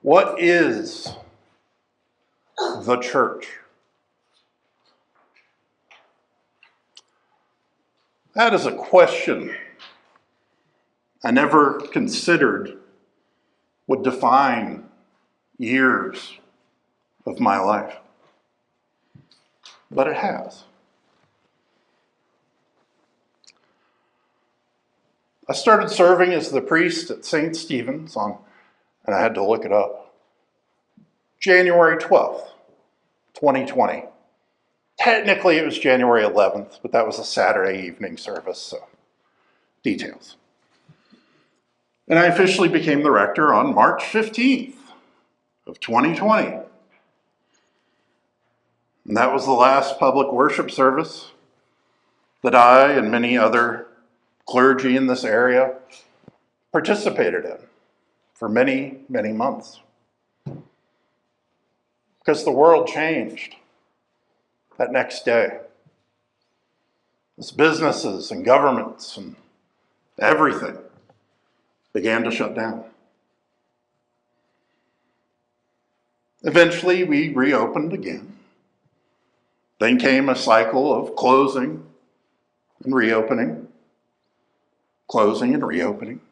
What is the church? That is a question I never considered would define years of my life. But it has. I started serving as the priest at St. Stephen's and I had to look it up, January 12th, 2020. Technically it was January 11th, but that was a Saturday evening service, so details. And I officially became the rector on March 15th of 2020. And that was the last public worship service that I and many other clergy in this area participated in for many, many months. Because the world changed that next day. As businesses and governments and everything began to shut down. Eventually, we reopened again. Then came a cycle of closing and reopening, closing and reopening,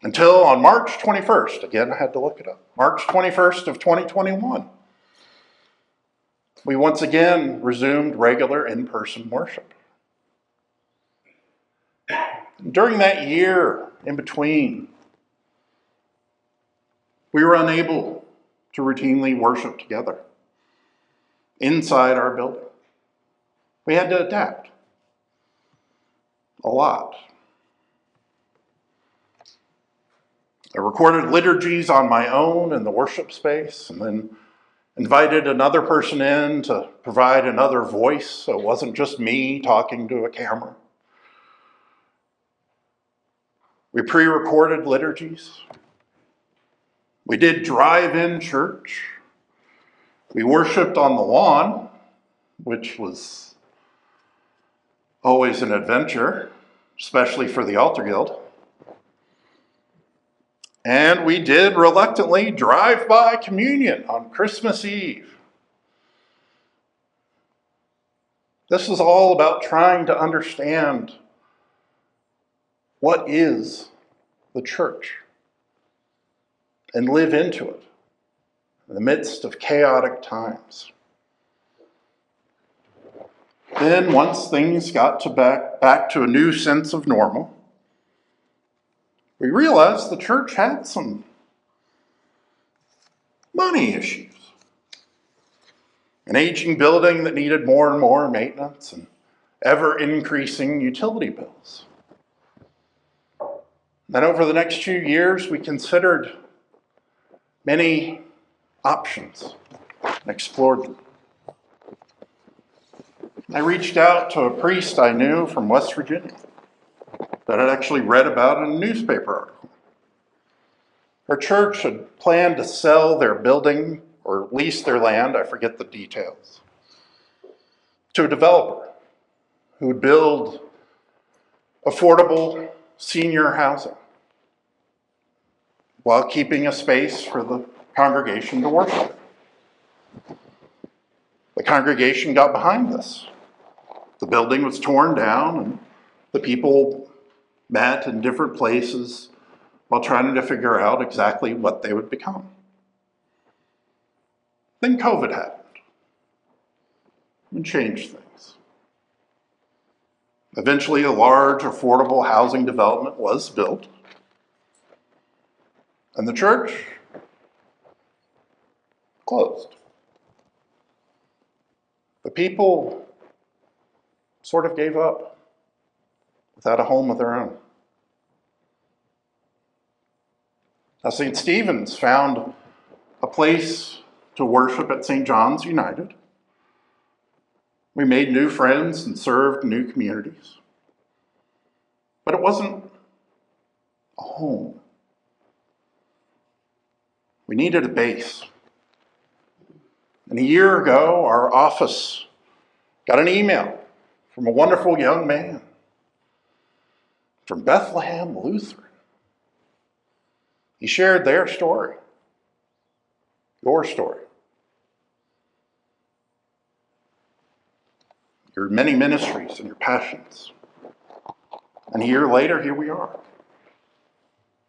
until on March 21st, again, I had to look it up, March 21st of 2021, we once again resumed regular in-person worship. During that year in between, we were unable to routinely worship together inside our building. We had to adapt a lot. I recorded liturgies on my own in the worship space and then invited another person in to provide another voice so it wasn't just me talking to a camera. We pre-recorded liturgies. We did drive-in church. We worshiped on the lawn, which was always an adventure, especially for the altar guild. And we did reluctantly drive-by communion on Christmas Eve. This is all about trying to understand what is the church and live into it in the midst of chaotic times. Then, once things got to back to a new sense of normal, we realized the church had some money issues. An aging building that needed more and more maintenance and ever-increasing utility bills. Then over the next few years, we considered many options and explored them. I reached out to a priest I knew from West Virginia that I'd actually read about in a newspaper article. Her church had planned to sell their building or lease their land, I forget the details, to a developer who would build affordable senior housing while keeping a space for the congregation to worship. The congregation got behind this. The building was torn down and the people met in different places while trying to figure out exactly what they would become. Then COVID happened and changed things. Eventually, a large, affordable housing development was built. And the church closed. The people sort of gave up without a home of their own. Now, St. Stephen's found a place to worship at St. John's United. We made new friends and served new communities. But it wasn't a home. We needed a base. And a year ago, our office got an email from a wonderful young man from Bethlehem Lutheran. He shared their story your story. Your many ministries and your passions. And a year later, here we are,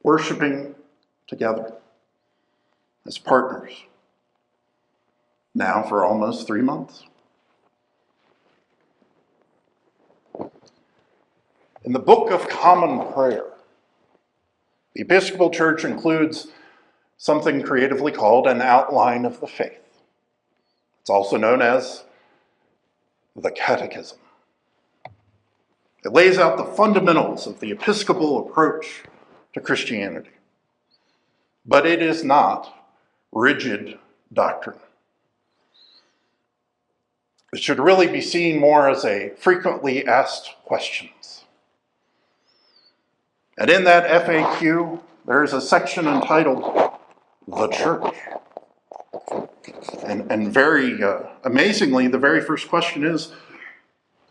worshiping together as partners, now for almost 3 months. In the Book of Common Prayer, the Episcopal Church includes something creatively called an outline of the faith. It's also known as the Catechism. It lays out the fundamentals of the Episcopal approach to Christianity. But it is not rigid doctrine. It should really be seen more as a frequently asked questions. And in that FAQ, there is a section entitled The Church. And very amazingly, the very first question is,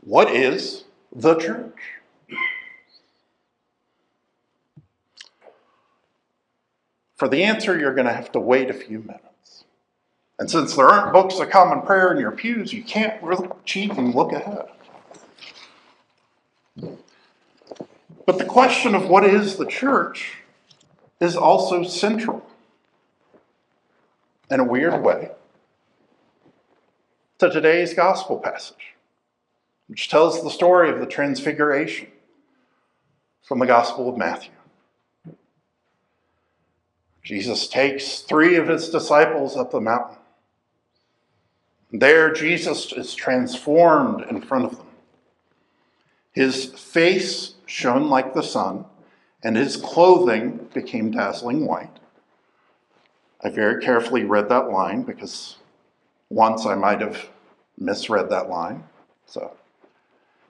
what is the church? For the answer, you're going to have to wait a few minutes. And since there aren't books of common prayer in your pews, you can't really cheat and look ahead. But the question of what is the church is also central, in a weird way, to today's gospel passage, which tells the story of the Transfiguration from the Gospel of Matthew. Jesus takes 3 of his disciples up the mountain. There, Jesus is transformed in front of them. His face shone like the sun, and his clothing became dazzling white. I very carefully read that line because once I might have misread that line. So,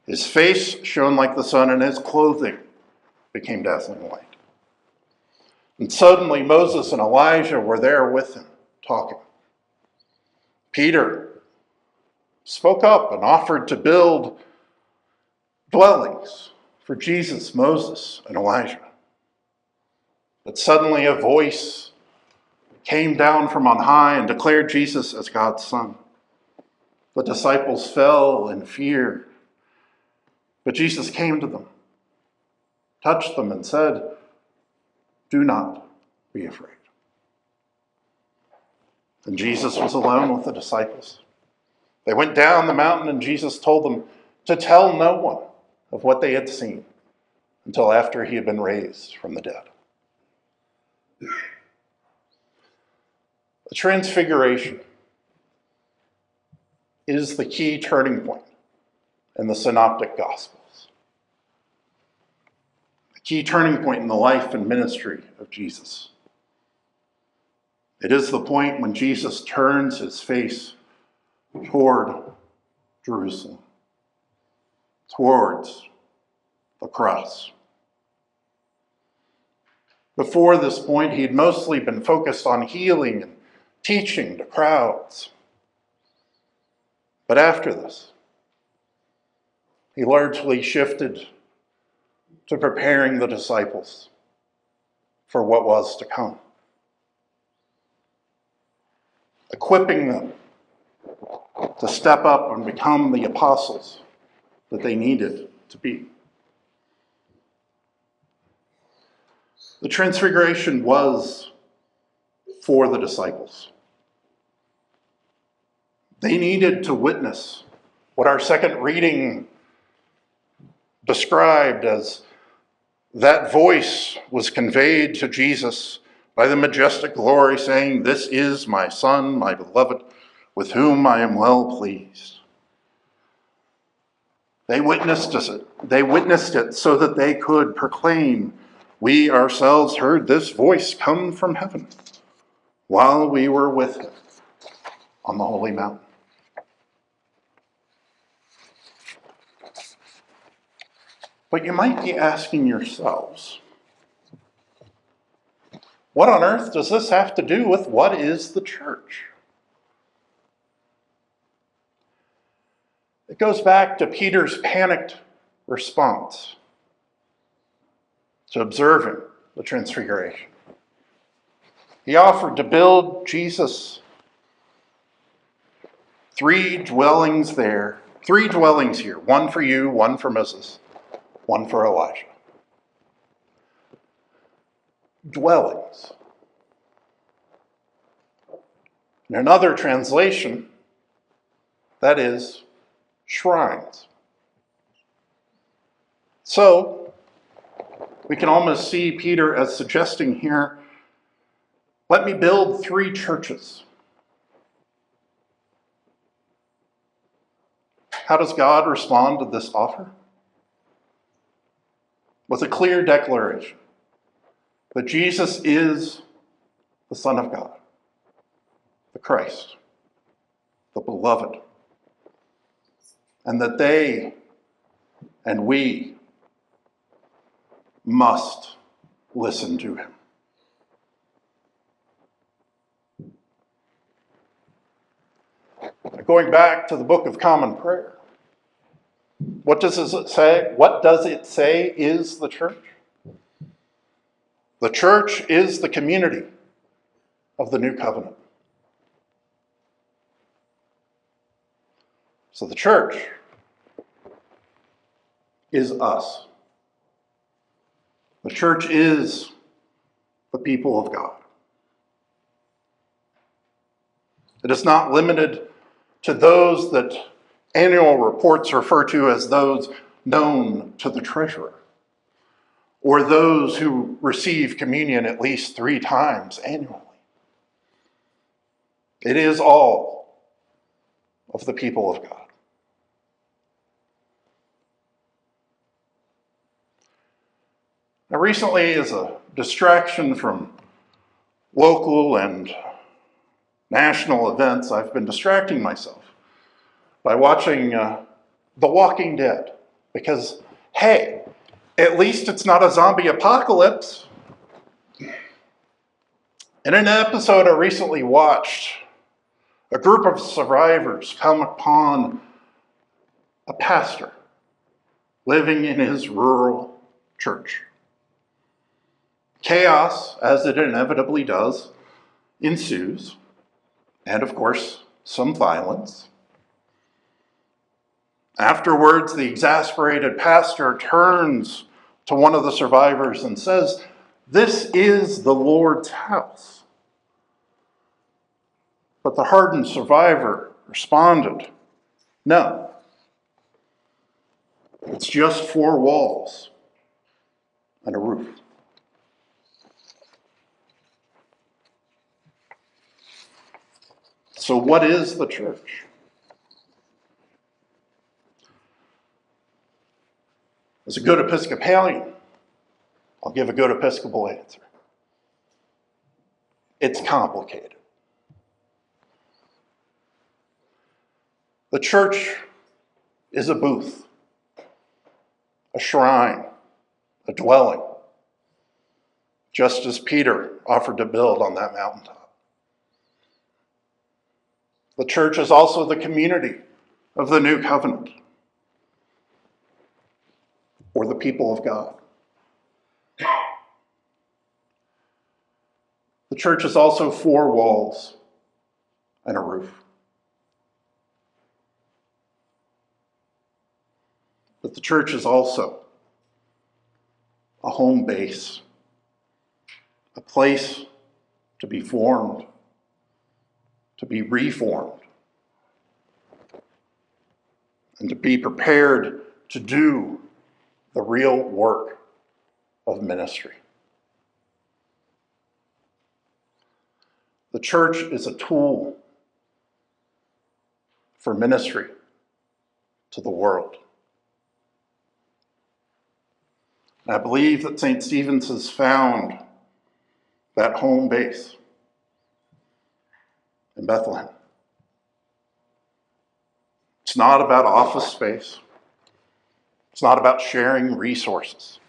his face shone like the sun, and his clothing became dazzling white. And suddenly Moses and Elijah were there with him, talking. Peter spoke up and offered to build dwellings for Jesus, Moses, and Elijah. But suddenly a voice came down from on high and declared Jesus as God's Son. The disciples fell in fear. But Jesus came to them, touched them, and said, "Do not be afraid." And Jesus was alone with the disciples. They went down the mountain, and Jesus told them to tell no one of what they had seen until after he had been raised from the dead. The Transfiguration is the key turning point in the Synoptic Gospels. The key turning point in the life and ministry of Jesus. It is the point when Jesus turns his face toward Jerusalem, towards the cross. Before this point, he had mostly been focused on healing and teaching to crowds. But after this, he largely shifted to preparing the disciples for what was to come, equipping them to step up and become the apostles that they needed to be. The Transfiguration was for the disciples. They needed to witness what our second reading described as that voice was conveyed to Jesus by the majestic glory, saying, "This is my Son, my beloved, with whom I am well pleased." They witnessed it so that they could proclaim, "We ourselves heard this voice come from heaven while we were with him on the holy mountain." But you might be asking yourselves, what on earth does this have to do with what is the church? It goes back to Peter's panicked response to observing the Transfiguration. He offered to build Jesus 3 dwellings there, 3 dwellings here, one for you, one for Moses, one for Elijah. Dwellings. In another translation, that is shrines. So, we can almost see Peter as suggesting here, let me build 3 churches. How does God respond to this offer? With a clear declaration that Jesus is the Son of God, the Christ, the beloved, and that they and we must listen to him. Going back to the Book of Common Prayer, what does it say? What does it say is the church? The church is the community of the new covenant. So the church is us. The church is the people of God. It is not limited to those that annual reports refer to as those known to the treasurer, or those who receive communion at least 3 times annually. It is all of the people of God. Now, recently, as a distraction from local and national events, I've been distracting myself by watching The Walking Dead. Because, hey, at least it's not a zombie apocalypse. In an episode I recently watched, a group of survivors come upon a pastor living in his rural church. Chaos, as it inevitably does, ensues, and of course, some violence. Afterwards, the exasperated pastor turns to one of the survivors and says, "This is the Lord's house." But the hardened survivor responded, "No, it's just 4 walls and a roof." So what is the church? As a good Episcopalian, I'll give a good Episcopal answer. It's complicated. The church is a booth, a shrine, a dwelling, just as Peter offered to build on that mountaintop. The church is also the community of the new covenant, or the people of God. The church is also 4 walls and a roof. But the church is also a home base, a place to be formed, to be reformed, and to be prepared to do the real work of ministry. The church is a tool for ministry to the world. And I believe that St. Stephen's has found that home base in Bethlehem. It's not about office space. It's not about sharing resources.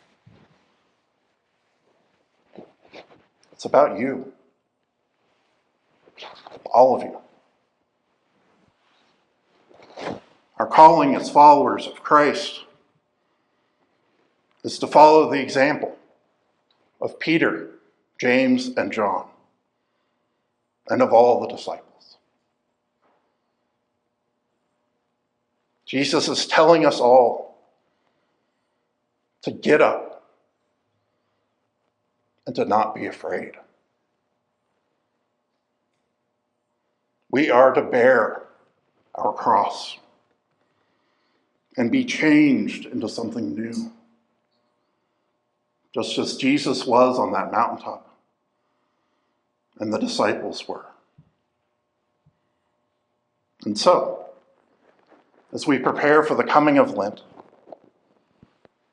It's about you. All of you. Our calling as followers of Christ is to follow the example of Peter, James, and John, and of all the disciples. Jesus is telling us all to get up and to not be afraid. We are to bear our cross and be changed into something new, just as Jesus was on that mountaintop and the disciples were. And so, as we prepare for the coming of Lent,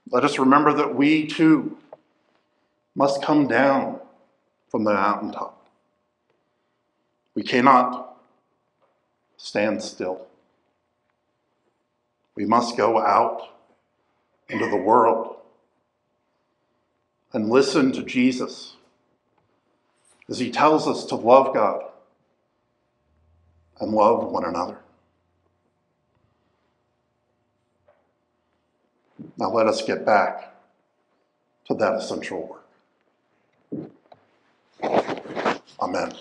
let us remember that we too must come down from the mountaintop. We cannot stand still. We must go out into the world and listen to Jesus as he tells us to love God and love one another. Now let us get back to that essential work. Amen.